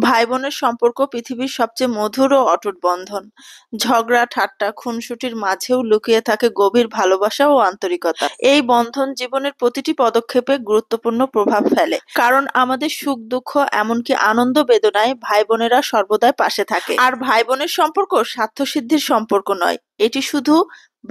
ভাই-বোনের সম্পর্ক পৃথিবীর সবচেয়ে মধুর ও অটুট বন্ধন। ঝগড়া, ঠাট্টা, খুনসুটির মাঝেও লুকিয়ে থাকে গভীর ভালোবাসা ও আন্তরিকতা। এই বন্ধন জীবনের প্রতিটি পদক্ষেপে গুরুত্বপূর্ণ প্রভাব ফেলে। কারণ আমাদের সুখ-দুঃখ এমনকি আনন্দ-বেদনায় ভাই-বোনেরা সর্বদাই পাশে থাকে। আর ভাই-বোনের সম্পর্ক স্বার্থসিদ্ধির সম্পর্ক নয়, এটি শুধু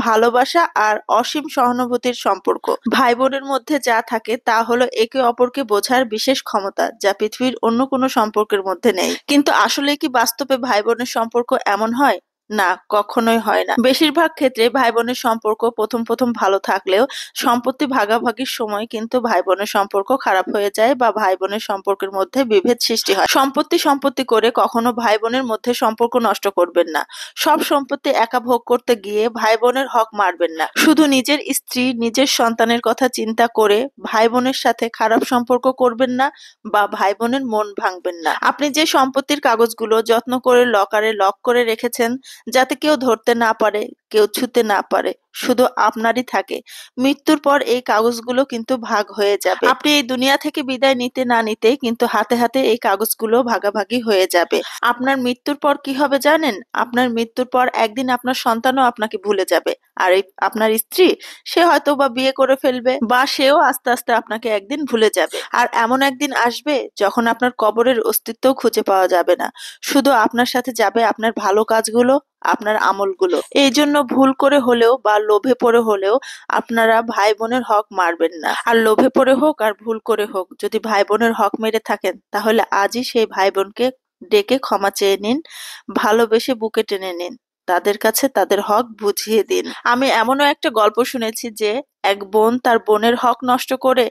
ভালোবাসা আর অসীম সহানুভূতির সম্পর্ক। ভাই-বোনের মধ্যে যা থাকে তা হলো একে অপরকে বোঝার বিশেষ ক্ষমতা, যা পৃথিবীর অন্য কোনো সম্পর্কের মধ্যে নেই। কিন্তু আসলে কি বাস্তবে ভাই-বোনের সম্পর্ক এমন হয়? না, কখনোই হয় না। বেশিরভাগ ক্ষেত্রে ভাই-বোনের সম্পর্ক প্রথম ভালো থাকলেও সম্পত্তি ভাগাভাগির সময় কিন্তু ভাই-বোনের সম্পর্ক খারাপ হয়ে যায় বা ভাই-বোনের সম্পর্কের মধ্যে বিভেদ সৃষ্টি হয়। সম্পত্তি করে কখনো ভাই-বোনের মধ্যে সম্পর্ক নষ্ট করবেন না। সব সম্পত্তি একা ভোগ করতে গিয়ে ভাই-বোনের হক মারবেন না। শুধু নিজের স্ত্রী, নিজের সন্তানের কথা চিন্তা করে ভাই-বোনের সাথে খারাপ সম্পর্ক করবেন না বা ভাই-বোনের মন ভাঙবেন না। আপনি যে সম্পত্তির কাগজগুলো যত্ন করে লকারে লক করে রেখেছেন, যাতে কেউ ধরতে না পারে, কেউ ছুঁতে না পারে, শুধু আপনারই থাকে, মৃত্যুর পর এই কাগজগুলো কিন্তু ভাগ হয়ে যাবে। আপনি এই দুনিয়া থেকে বিদায় নিতে না নিতেই কিন্তু হাতে এই কাগজগুলো ভাগাভাগি হয়ে যাবে। আপনার মৃত্যুর পর কি হবে জানেন? আপনার মৃত্যুর পর একদিন আপনার সন্তানও আপনাকে ভুলে যাবে। আর আপনার স্ত্রী, সে হয়তো বা বিয়ে করে ফেলবে বা সেও আস্তে আপনাকে একদিন ভুলে যাবে। আর এমন একদিন আসবে যখন আপনার কবরের অস্তিত্বও খুঁজে পাওয়া যাবে না। শুধু আপনার সাথে যাবে আপনার ভালো কাজগুলো, আপনার আমলগুলো। এই জন্য ভুল করে হলেও বা লোভে পড়ে হলেও আপনারা ভাই বোনের হক মারবেন না। আর লোভে পড়ে হোক আর ভুল করে হোক, যদি ভাই বোনের হক মেরে থাকেন তাহলে আজই সেই ভাই বোনকে ডেকে ক্ষমা চেয়ে নিন, ভালোবেসে বুকে টেনে নিন, তাদের কাছে তাদের হক বুঝিয়ে দিন। আমি এমনও একটা গল্প শুনেছি যে এক বোন তার বোনের হক নষ্ট করে,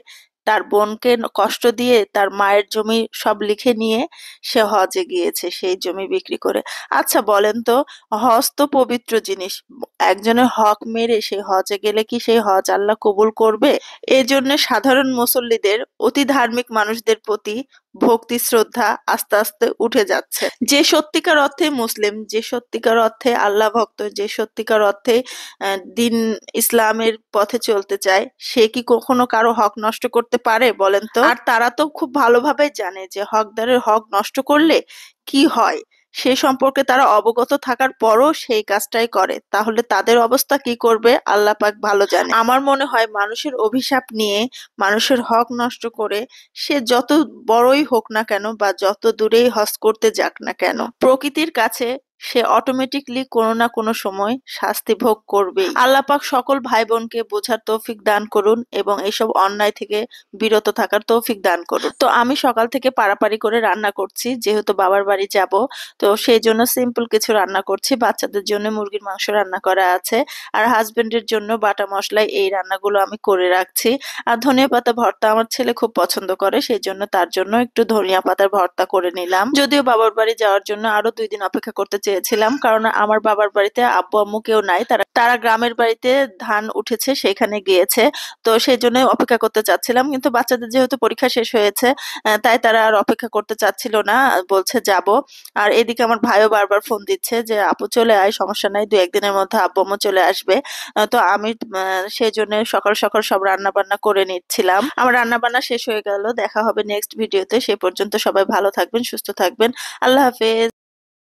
তার বোনকে কষ্ট দিয়ে তার মায়ের জমি সব লিখে নিয়ে সে হজে গিয়েছে সেই জমি বিক্রি করে। আচ্ছা বলেন তো, হজ তো পবিত্র জিনিস, একজনের হক মেরে সে হজে গেলে কি সেই হজ আল্লাহ কবুল করবে? এজন্য সাধারণ মুসল্লিদের, অতি ধার্মিক মানুষদের প্রতি ভক্তি শ্রদ্ধা আস্তে উঠে যাচ্ছে। যে সত্যিকার অর্থে মুসলিম, যে সত্যিকার অর্থে আল্লাহ ভক্ত, যে সত্যিকার অর্থে দিন ইসলামের পথে চলতে চায়, সে কি কখনো কারো হক নষ্ট করতে পারে বলেন তো? আর তারা তো খুব ভালোভাবে জানে যে হকদারের হক নষ্ট করলে কি হয়, সে সম্পর্কে তারা অবগত থাকার পরও সেই কাজটাই করে। তাহলে তাদের অবস্থা কি করবে আল্লাহ পাক ভালো জানে। আমার মনে হয় মানুষের অভিশাপ নিয়ে, মানুষের হক নষ্ট করে, সে যত বড়ই হোক না কেন বা যত দূরেই হজ করতে যাক না কেন, প্রকৃতির কাছে সে অটোমেটিকলি কোনো না কোনো সময় শাস্তি ভোগ করবেই। আল্লাহ পাক সকল ভাই বোনকে বোঝার তৌফিক দান করুন এবং এইসব অন্যায় থেকে বিরত থাকার তৌফিক দান করুন। তো আমি সকাল থেকে পারাপারি করে রান্না করছি, যেহেতু বাবার বাড়ি যাব, তো সেই জন্য সিম্পল কিছু রান্না করছি। বাচ্চাদের জন্য মুরগির মাংস রান্না করা আছে, আর হাজবেন্ডের জন্য বাটা মশলায় এই রান্নাগুলো আমি করে রাখছি। আর ধনিয়া পাতা ভর্তা আমার ছেলে খুব পছন্দ করে, সেই জন্য তার জন্য একটু ধনিয়া পাতার ভর্তা করে নিলাম। যদিও বাবার বাড়ি যাওয়ার জন্য আরো 2 দিন অপেক্ষা করতে চেয়েছিলাম, কারণ আমার বাবার বাড়িতে আব্বু আম্মু কেউ নাই, তারা গ্রামের বাড়িতে ধান উঠেছে সেখানে গিয়েছে। তো সেই জন্য অপেক্ষা করতে চাচ্ছিলাম, কিন্তু বাচ্চাদের যেহেতু পরীক্ষা শেষ হয়েছে, তাই তারা আর অপেক্ষা করতে চাচ্ছিল না, বলছে যাব। আর এদিকে আমার ভাইও বারবার ফোন দিচ্ছে যে আপু চলে আয়, সমস্যা নাই, 2-1 দিনের মধ্যে আব্বু আম্মু চলে আসবে। তো আমি সেই জন্য সকাল সব রান্না বান্না করে নিচ্ছিলাম। আমার রান্না বান্না শেষ হয়ে গেল। দেখা হবে নেক্সট ভিডিওতে। সে পর্যন্ত সবাই ভালো থাকবেন, সুস্থ থাকবেন। আল্লাহ হাফেজ।